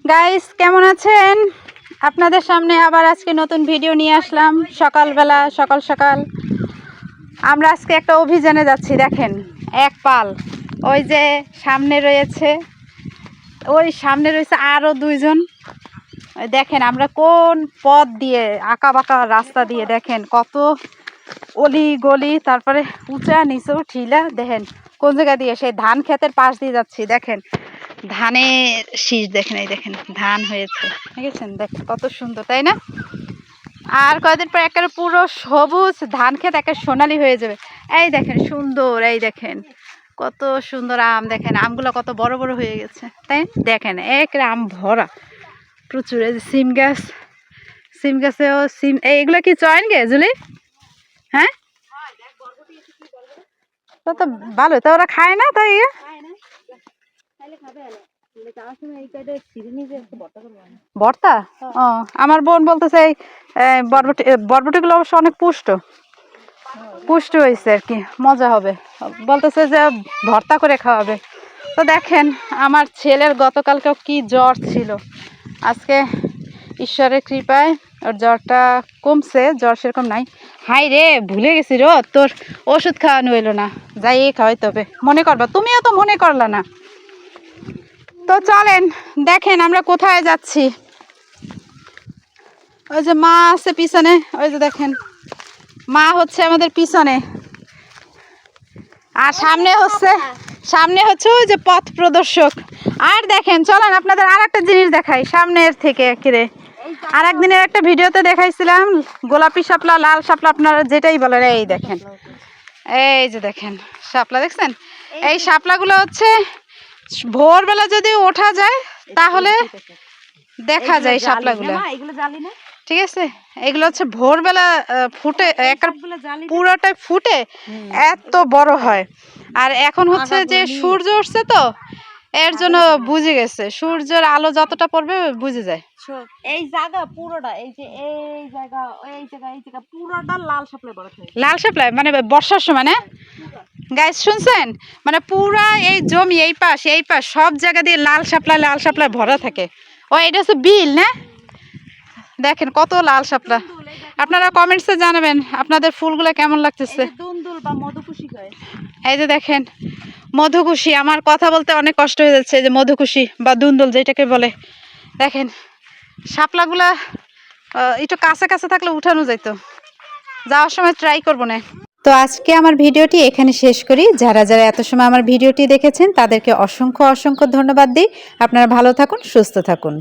Guys কেমন আছেন? আপনাদের সামনে আবার আজকে নতুন ভিডিও নিয়ে আসলাম। সকালবেলা সকাল সকাল আমরা আজকে একটা অভিযানে যাচ্ছি। দেখেন এক পাল ওই যে সামনে রয়েছে, ওই সামনে রয়েছে আরও দুইজন। দেখেন আমরা কোন পথ দিয়ে, আঁকা বাঁকা রাস্তা দিয়ে, দেখেন কত অলি গলি, তারপরে উঁচা নিচেও ঠিলা। দেখেন কোন জায়গা দিয়ে, সেই ধান ক্ষেতের পাশ দিয়ে যাচ্ছি। দেখেন ধানের শীষ, দেখেন এই দেখেন ধান হয়েছে, দেখেছেন? দেখেন কত সুন্দর, তাই না? আর কয়েকদিন পর একেবারে পুরো সবুজ ধান ক্ষেত একেবারে সোনালি হয়ে যাবে। এই দেখেন সুন্দর, এই দেখেন কত সুন্দর আম, দেখেন আমগুলো কত বড় বড় হয়ে গেছে, তাই দেখেন একেবারে আম ভরা প্রচুর। এই যে সিম গাছ, সিম গাছেও সিম, এইগুলো কি চয়ন গে জুলি? হ্যাঁ তো তো ভালো, তো ওরা খায় না তাই? ভর্তা? ও আমার বোন বলতেছে এই বরবটি, বরবটিগুলো অবশ্য অনেক পুষ্ট হয়েছে আর কি, মজা হবে বলতেছে যে ভর্তা করে খাওয়াবে। তো দেখেন আমার ছেলের গতকালকেও কি জ্বর ছিল, আজকে ঈশ্বরের কৃপায় ওর জ্বরটা কমছে, জ্বর সেরকম নাই। হাই রে ভুলে গেছি রো, তোর ওষুধ খাওয়ানো হইলো না, যাই খাওয়াইতে হবে। মনে করবা, তুমিও তো মনে করলা না। তো চলেন দেখেন আমরা কোথায় যাচ্ছি। ওই যে মা আছে পিছনে, ওই যে দেখেন মা হচ্ছে আমাদের পিছনে, আর সামনে হচ্ছে ওই যে পথ প্রদর্শক। আর দেখেন চলেন আপনাদের আর একটা জিনিস দেখাই সামনের থেকে। কিরে আর একদিনের একটা ভিডিওতে দেখাইছিলাম গোলাপি শাপলা, লাল শাপলা, আপনারা যেটাই বলেন। এই দেখেন, এই যে দেখেন শাপলা দেখছেন? এই শাপলাগুলো হচ্ছে ভোরবেলা যদি ওঠা যায় তাহলে দেখা যায় শাপলাগুলো, ঠিক আছে? এগুলো হচ্ছে ভোরবেলা ফুটে, পুরোটাই ফুটে এত বড় হয়। আর এখন হচ্ছে যে সূর্য উঠছে, তো এর জন্য বুঝে গেছে সূর্যের আলো যতটা পড়বে বুঝে যায়। এই জায়গা পুরোটা, এই যে এই জায়গা, এই জায়গা, এই জায়গা পুরোটা লাল শাপলায় ভরা থাকে। লাল শাপলায় মানে বর্ষার সময় না গাইস, শুনছেন? মানে পুরা এই জমি এই পাশ সব জায়গা দিয়ে লাল শাপলায় ভরা থাকে। ও এটা হচ্ছে বিল না? দেখেন কত লাল শাপলা। আপনারা কমেন্টসে জানাবেন আপনাদের ফুলগুলো কেমন লাগতেছে। দুন্দুল বা মধুকুশি কয়। এই যে দেখেন মধুকুশি, আমার কথা বলতে অনেক কষ্ট হয়ে যাচ্ছে। যে মধুকুশি বা দুন্দুল যেটাকে বলে, দেখেন শাপলাগুলা একটু কাছে কাছে থাকলে উঠানো যাইতো, যাওয়ার সময় ট্রাই করবো না। তো আজকে আমার ভিডিওটি এখানে শেষ করি। যারা যারা এত সময় আমার ভিডিওটি দেখেছেন তাদেরকে অসংখ্য ধন্যবাদ দিই। আপনারা ভালো থাকুন, সুস্থ থাকুন।